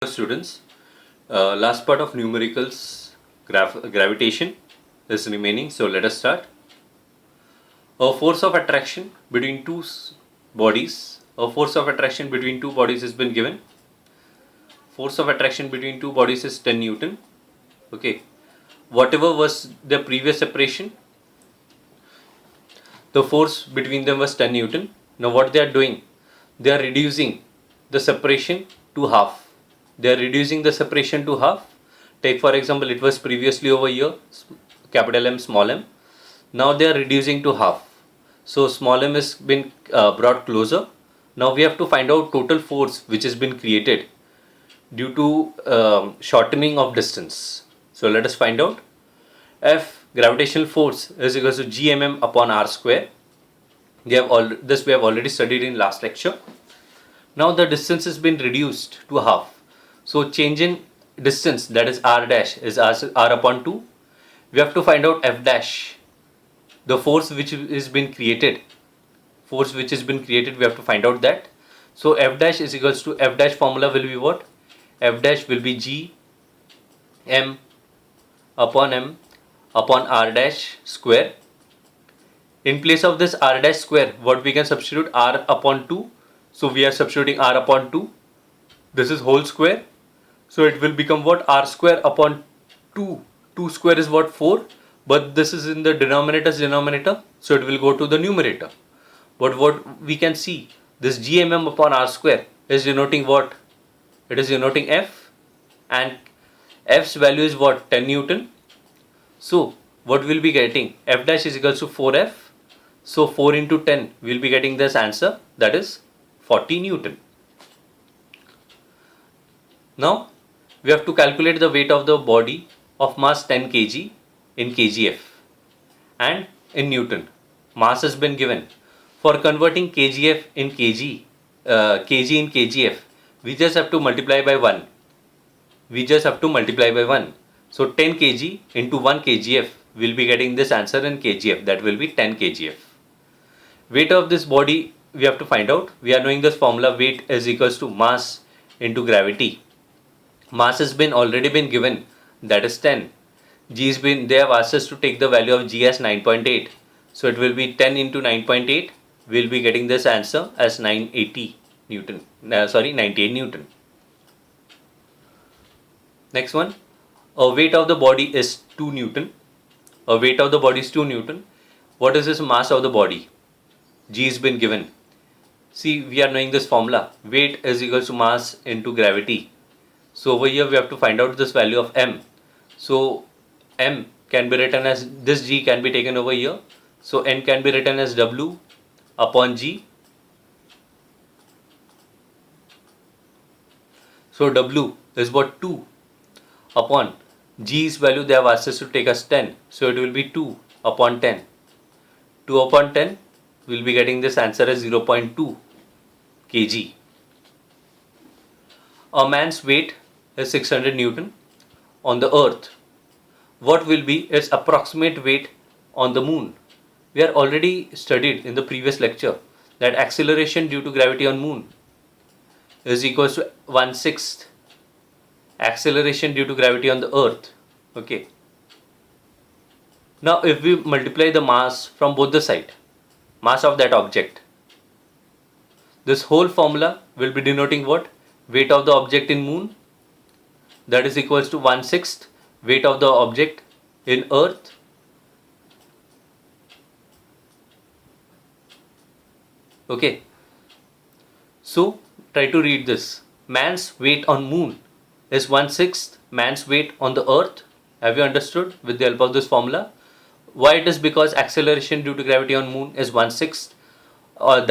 students. Last part of numericals, gravitation is remaining. So let us start. A force of attraction between two bodies. A force of attraction between two bodies has been given. Force of attraction between two bodies is 10 Newton. Okay. Whatever was the previous separation, the force between them was 10 Newton. Now what they are doing? They are reducing the separation to half. They are reducing the separation to half. Take for example, it was previously over here, capital M, small m. Now they are reducing to half. So small m has been brought closer. Now we have to find out total force which has been created due to shortening of distance. So let us find out. F gravitational force is equal to gmm upon r square. This we have already studied in last lecture. Now the distance has been reduced to half. So change in distance, that is r dash, is r upon 2. We have to find out f dash, the force which has been created. Force which has been created, we have to find out that. So f dash is equals to, f dash formula will be what? F dash will be g m upon r dash square. In place of this r dash square, what we can substitute? R upon 2. So we are substituting r upon 2. This is whole square. So it will become what? R square upon 2. 2 square is what? 4. But this is in the denominator's denominator. So it will go to the numerator. But what we can see, this gmm upon r square is denoting what? It is denoting f. And f's value is what? 10 Newton. So what we'll be getting? F dash is equals to 4f. So 4 into 10, we'll be getting this answer, that is 40 Newton. Now we have to calculate the weight of the body of mass 10 kg in kgf and in Newton. Mass has been given. For converting kgf in kg, kg in kgf, we just have to multiply by 1. So 10 kg into 1 kgf, we'll be getting this answer in kgf, that will be 10 kgf. Weight of this body we have to find out. We are knowing this formula, weight is equals to mass into gravity. Mass has been already been given, that is 10. G has been, they have asked us to take the value of G as 9.8. So it will be 10 into 9.8. We'll be getting this answer as 980 Newton. 98 Newton. Next one. A weight of the body is 2 Newton. A weight of the body is 2 Newton. What is this mass of the body? G has been given. See, we are knowing this formula. Weight is equal to mass into gravity. So over here we have to find out this value of m. So m can be written as, this g can be taken over here. So n can be written as w upon g. So w is what? 2 upon g's value they have asked us to take as 10. So it will be 2 upon 10. 2 upon 10, we will be getting this answer as 0.2 kg. A man's weight is 600 Newton on the earth. What will be its approximate weight on the moon? We are already studied in the previous lecture that acceleration due to gravity on moon is equals to 1/6 acceleration due to gravity on the earth. Okay. Now if we multiply the mass from both the sides, mass of that object, this whole formula will be denoting what? Weight of the object in moon, that is equals to 1/6 weight of the object in earth okay. So try to read this. Man's weight on moon is 1/6 man's weight on the earth. Have you understood with the help of this formula? Why? It is because acceleration due to gravity on moon is 1/6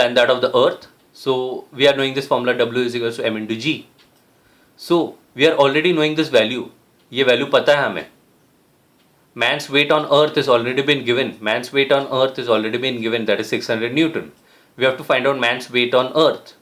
than that of the earth. So we are knowing this formula, W is equal to m into g. So we are already knowing this value. ये value पता है हमें. Man's weight on earth is already been given. Man's weight on earth is already been given, that is 600 Newton. We have to find out man's weight on earth,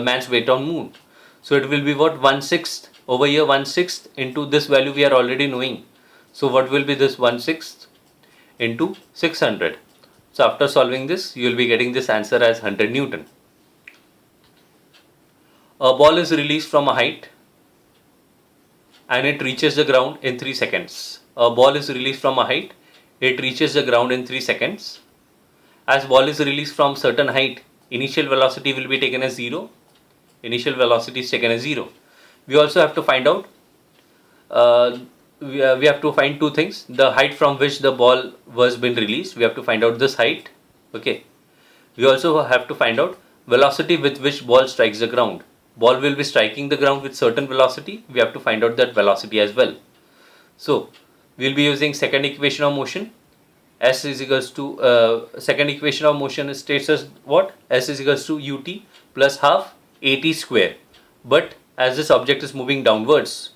man's weight on moon. So it will be what? 1/6 over here, 1/6 into this value we are already knowing. So what will be this? 1/6 into 600. So after solving this, you will be getting this answer as 100 Newton. A ball is released from a height and it reaches the ground in 3 seconds. A ball is released from a height, it reaches the ground in 3 seconds. As ball is released from certain height, initial velocity will be taken as 0. Initial velocity is taken as 0. We also have to find out, we have to find two things. The height from which the ball was been released, we have to find out this height. Okay. We also have to find out velocity with which ball strikes the ground. Ball will be striking the ground with certain velocity. We have to find out that velocity as well. So we will be using second equation of motion. S is equals to second equation of motion states as what? S is equals to ut plus half at square. But as this object is moving downwards,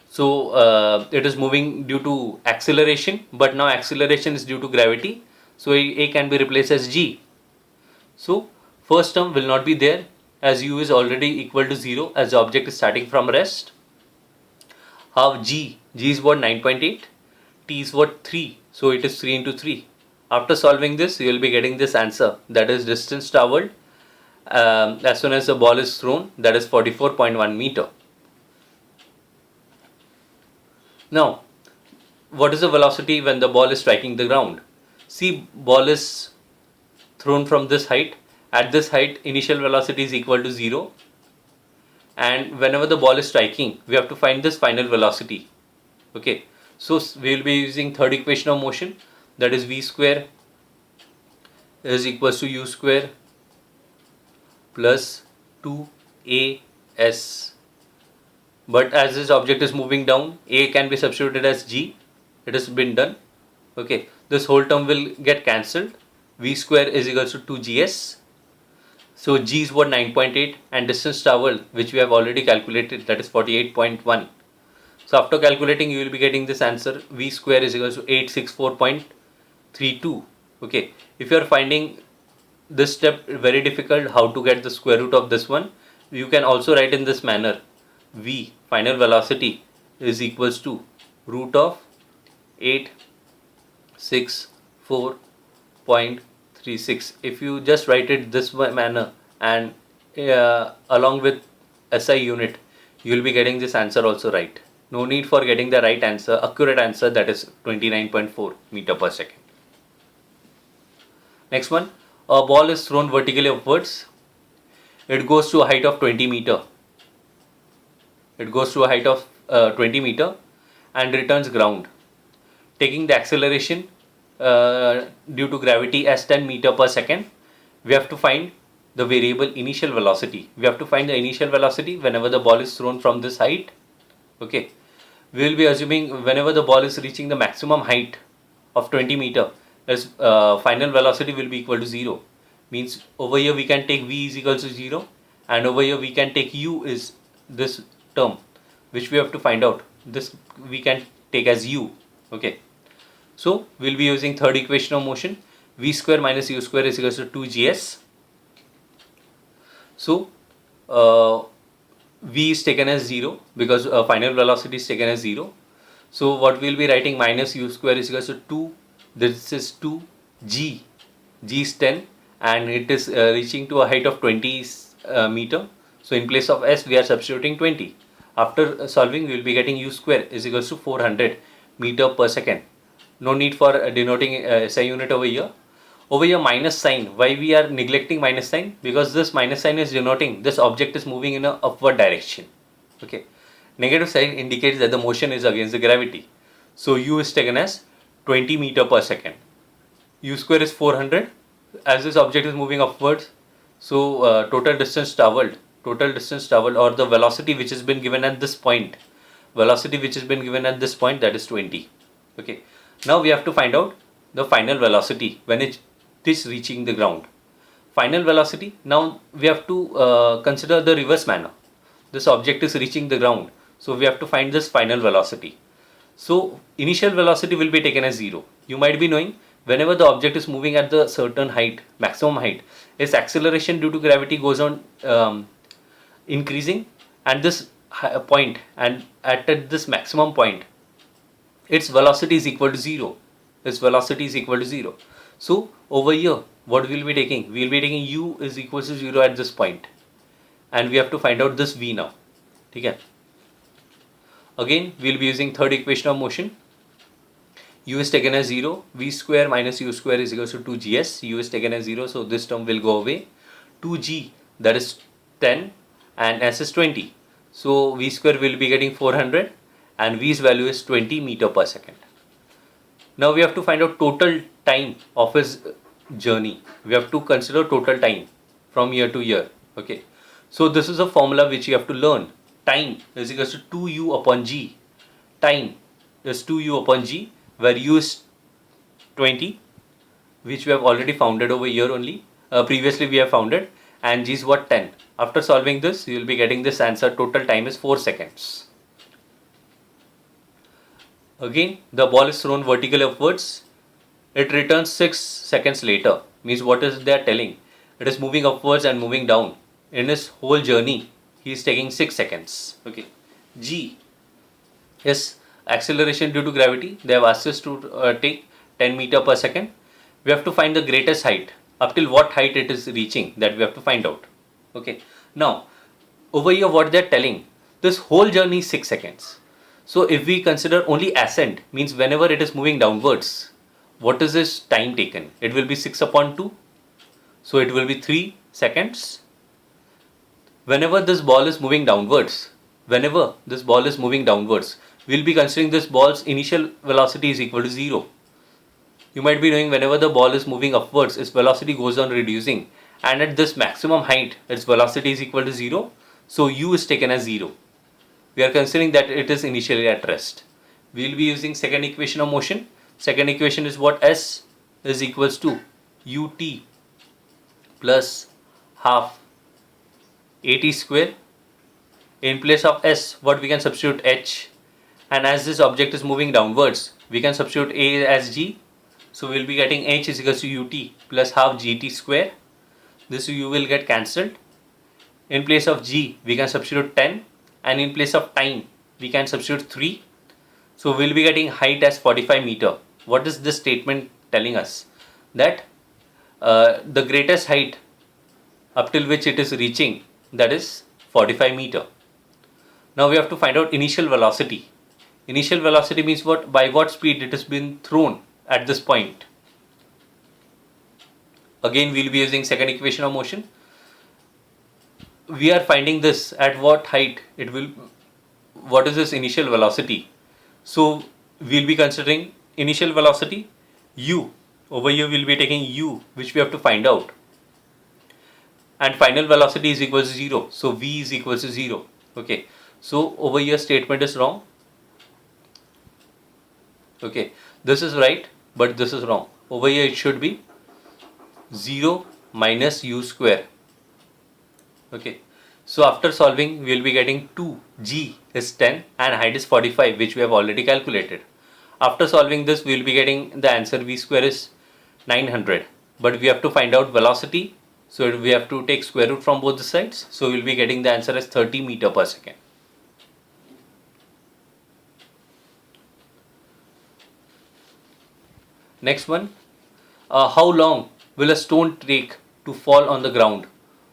so it is moving due to acceleration, but now acceleration is due to gravity, so a can be replaced as g. So first term will not be there, as u is already equal to 0 as the object is starting from rest. Half g is what? 9.8, t is what? 3, so it is 3 into 3. After solving this, you will be getting this answer, that is distance travelled as soon as the ball is thrown, that is 44.1 meter. Now, what is the velocity when the ball is striking the ground? See, ball is thrown from this height. At this height, initial velocity is equal to 0. And whenever the ball is striking, we have to find this final velocity. Okay, so we will be using third equation of motion, that is v square is equals to u square plus 2as. But as this object is moving down, a can be substituted as g. It has been done. Okay, this whole term will get cancelled. V square is equals to 2gs. So g is what? 9.8, and distance travelled, which we have already calculated, that is 48.1. So after calculating, you will be getting this answer, v square is equals to 864.32. Okay, if you are finding this step very difficult, how to get the square root of this one, you can also write in this manner, v final velocity is equals to root of 864.36. If you just write it this manner and along with SI unit, you will be getting this answer also right. No need for getting the right answer, accurate answer, that is 29.4 meter per second. Next one, a ball is thrown vertically upwards. It goes to a height of 20 meter. It goes to a height of 20 meter and returns ground, taking the acceleration due to gravity as 10 meter per second. We have to find the variable initial velocity. We have to find the initial velocity whenever the ball is thrown from this height. Okay, we will be assuming whenever the ball is reaching the maximum height of 20 meter, its final velocity will be equal to 0. Means over here we can take v is equal to 0, and over here we can take u is this term which we have to find out. This we can take as u. Okay, so we will be using third equation of motion, v square minus u square is equal to 2gs. So v is taken as 0 because final velocity is taken as 0. So what we will be writing, minus u square is equal to 2, this is 2, g is 10, and it is reaching to a height of 20 meter. So in place of s we are substituting 20. After solving, we will be getting u square is equals to 400 meter per second. No need for denoting SI unit over here. Over here minus sign, why we are neglecting minus sign? Because this minus sign is denoting this object is moving in a upward direction. Okay, negative sign indicates that the motion is against the gravity. So u is taken as 20 meter per second. U square is 400 as this object is moving upwards. So total distance travelled or the velocity which has been given at this point, that is 20. Okay, now we have to find out the final velocity when it is reaching the ground. Final velocity, now we have to consider the reverse manner. This object is reaching the ground, so we have to find this final velocity. So initial velocity will be taken as 0. You might be knowing, whenever the object is moving at the certain height, maximum height, its acceleration due to gravity goes on increasing, and this point, and at this maximum point, its velocity is equal to 0. So over here, what we will be taking? We will be taking u is equal to 0 at this point, and we have to find out this v now. Okay. Again, we'll be using third equation of motion. U is taken as 0, v square minus u square is equals to 2gs. U is taken as 0, so this term will go away. 2g, that is 10, and s is 20. So v square will be getting 400 and v's value is 20 meter per second. Now we have to find out total time of his journey. We have to consider total time from year to year. Okay. So this is a formula which you have to learn. Time is equals to 2u upon g. Time is 2u upon g, where u is 20, which we have already founded over here only. Previously we have founded, and g is what, 10. After solving this, you will be getting this answer. Total time is 4 seconds. Again, the ball is thrown vertically upwards. It returns 6 seconds later. Means what is they are telling? It is moving upwards and moving down. In his whole journey, he is taking 6 seconds. Okay. G is acceleration due to gravity. They have asked us to take 10 meter per second. We have to find the greatest height. Up till what height it is reaching, that we have to find out. Okay. Now, over here what they are telling, this whole journey is 6 seconds. So if we consider only ascent, means whenever it is moving downwards, what is this time taken? It will be 6 upon 2. So it will be 3 seconds. Whenever this ball is moving downwards, we'll be considering this ball's initial velocity is equal to 0. You might be knowing whenever the ball is moving upwards, its velocity goes on reducing, and at this maximum height, its velocity is equal to 0. So u is taken as 0. We are considering that it is initially at rest. We will be using second equation of motion. Second equation is what? S is equals to ut plus half at square. In place of s, what we can substitute? H. And as this object is moving downwards, we can substitute a as g. So we will be getting h is equals to ut plus half gt square. This u will get cancelled. In place of g, we can substitute 10. And in place of time, we can substitute 3. So we'll be getting height as 45 meter. What is this statement telling us? That the greatest height up till which it is reaching, that is 45 meter. Now we have to find out initial velocity. Initial velocity means what? By what speed it has been thrown at this point. Again, we'll be using second equation of motion. We are finding this at what height it will, what is this initial velocity? So we'll be considering initial velocity u. Over here we'll be taking u, which we have to find out, and final velocity is equal to 0. So v is equal to 0. Okay. So over here statement is wrong. Okay. This is right, but this is wrong. Over here it should be 0 minus u square. Okay, so after solving, we will be getting 2g is 10 and height is 45, which we have already calculated. After solving this, we will be getting the answer v square is 900. But we have to find out velocity, so we have to take square root from both the sides. So we will be getting the answer as 30 meter per second. Next one, how long will a stone take to fall on the ground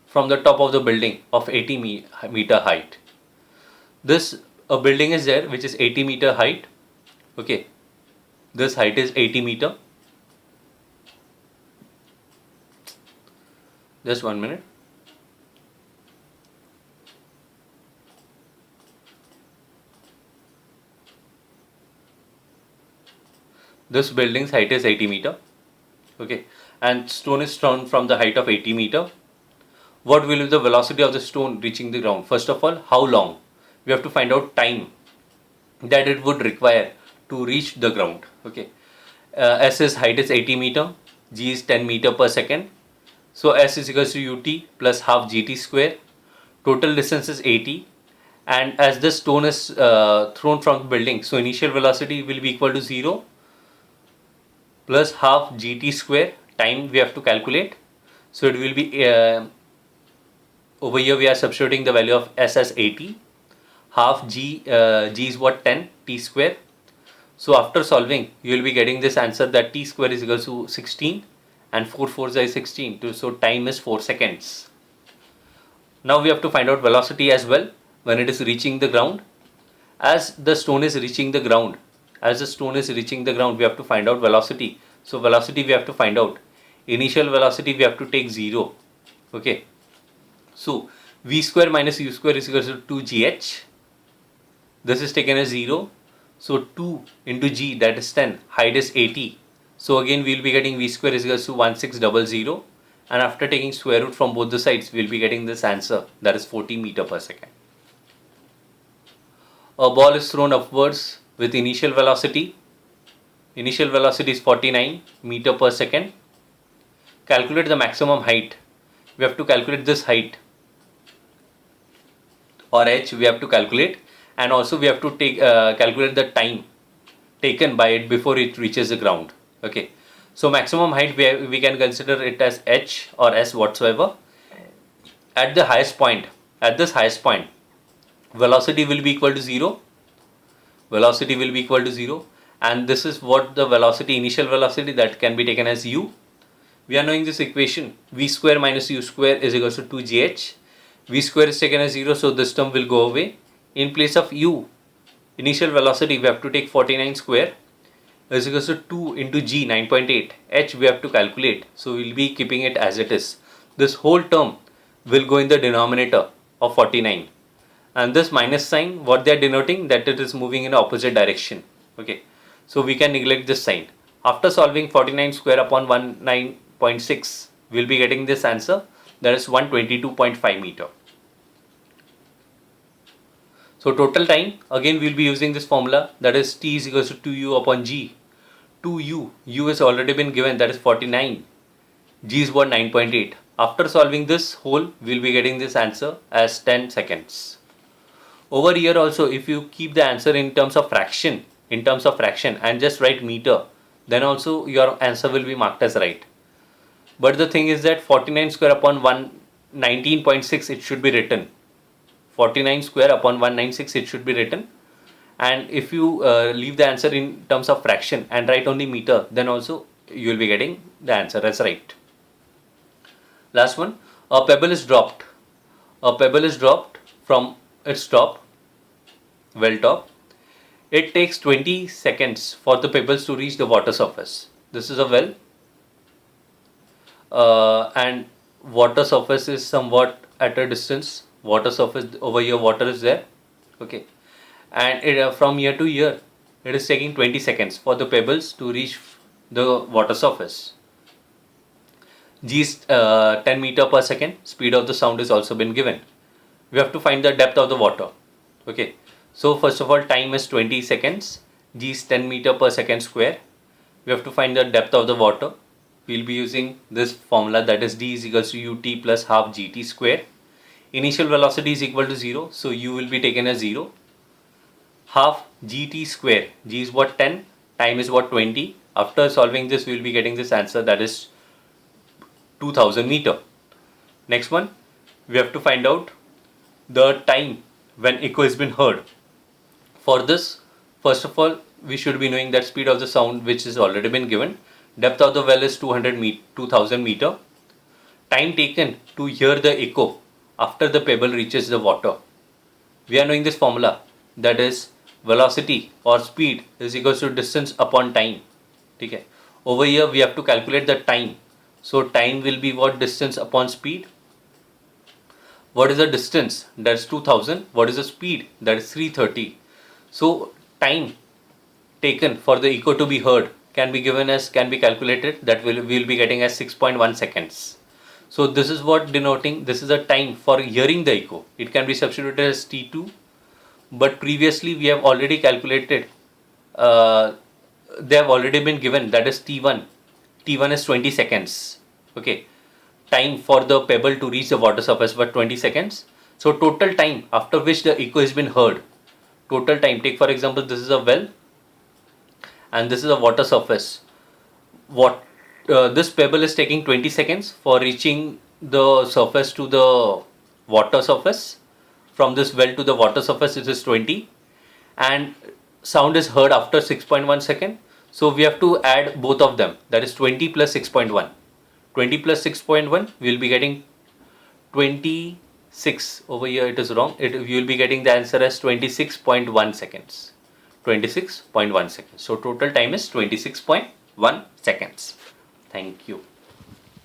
from the top of the building of 80 meter height? This a building is there which is 80 meter height. Okay, this height is 80 meter. Just 1 minute. This building's height is 80 meter. Okay, and stone is thrown from the height of 80 meter. What will be the velocity of the stone reaching the ground? First of all, how long? We have to find out time that it would require to reach the ground. Okay, S's height is 80 meter, G is 10 meter per second. So S is equals to ut plus half gt square. Total distance is 80, and as the stone is thrown from the building, so initial velocity will be equal to 0 plus half gt square. Time we have to calculate. So it will be over here we are substituting the value of S as 80, half g is what, 10 t square. So after solving, you will be getting this answer that t square is equal to 16 and 4 4s is 16. So time is 4 seconds. Now we have to find out velocity as well when it is reaching the ground. As the stone is reaching the ground, we have to find out velocity. So velocity we have to find out. Initial velocity we have to take 0. Okay. So v square minus u square is equal to 2gh. This is taken as 0. So 2 into g, that is 10. Height is 80. So again we will be getting v square is equal to 1600. And after taking square root from both the sides, we will be getting this answer, that is 40 meter per second. A ball is thrown upwards with initial velocity. Initial velocity is 49 meter per second. Calculate the maximum height. We have to calculate this height, or h we have to calculate, and also we have to take calculate the time taken by it before it reaches the ground. Okay, so maximum height we can consider it as h or s whatsoever. At the highest point, velocity will be equal to 0. Velocity will be equal to 0, and this is what the velocity, initial velocity, that can be taken as u. We are knowing this equation, v square minus u square is equal to 2gh. V square is taken as 0, so this term will go away. In place of u, initial velocity, we have to take 49 square is equal to 2 into g, 9.8. H we have to calculate, so we will be keeping it as it is. This whole term will go in the denominator of 49. And this minus sign, what they are denoting, that it is moving in opposite direction. Okay, so we can neglect this sign. After solving 49 square upon 19.6, we will be getting this answer, that is 122.5 meter. So total time, again we will be using this formula, that is t is equal to 2u upon g. 2u, u is already been given, that is 49. G is what, 9.8. After solving this whole, we will be getting this answer as 10 seconds. Over here also, if you keep the answer in terms of fraction, and just write meter, then also your answer will be marked as right. But the thing is that 49 square upon 119.6 it should be written. 49 square upon 196 it should be written. And if you leave the answer in terms of fraction and write only meter, then also you will be getting the answer as right. Last one, a pebble is dropped. A pebble is dropped from its top, well top. It takes 20 seconds for the pebbles to reach the water surface. This is a well, and water surface is somewhat at a distance. Water surface, over here water is there. Okay, and it, from year to year, it is taking 20 seconds for the pebbles to reach the water surface. G is 10 meter per second. Speed of the sound is also been given. We have to find the depth of the water. Okay, so first of all, time is 20 seconds. G is 10 meter per second square. We have to find the depth of the water. We will be using this formula, that is d is equals to ut plus half gt square. Initial velocity is equal to 0, so u will be taken as 0. Half gt square, g is what, 10, time is what, 20. After solving this, we will be getting this answer, that is 2000 meter. Next one, we have to find out the time when echo has been heard. For this, first of all, we should be knowing that speed of the sound, which is already been given. Depth of the well is 2000 meter. Time taken to hear the echo after the pebble reaches the water. We are knowing this formula, that is velocity or speed is equal to distance upon time. Okay. Over here we have to calculate the time. So time will be what, distance upon speed. What is the distance? That is 2000. What is the speed? That is 330. So time taken for the echo to be heard can be calculated, that we will be getting as 6.1 seconds. So this is what denoting, this is a time for hearing the echo. It can be substituted as T2, but previously we have already calculated, they have already been given, that is T1. T1 is 20 seconds. Okay, time for the pebble to reach the water surface, but 20 seconds. So total time after which the echo has been heard, total time, take for example, this is a well and this is a water surface. This pebble is taking 20 seconds for reaching the surface to the water surface. From this well to the water surface, it is 20, and sound is heard after 6.1 second. So we have to add both of them, that is 20 plus 6.1. 20 plus 6.1, we will be getting 27 6. Over here it is wrong. You will be getting the answer as 26.1 seconds. 26.1 seconds. So total time is 26.1 seconds. Thank you.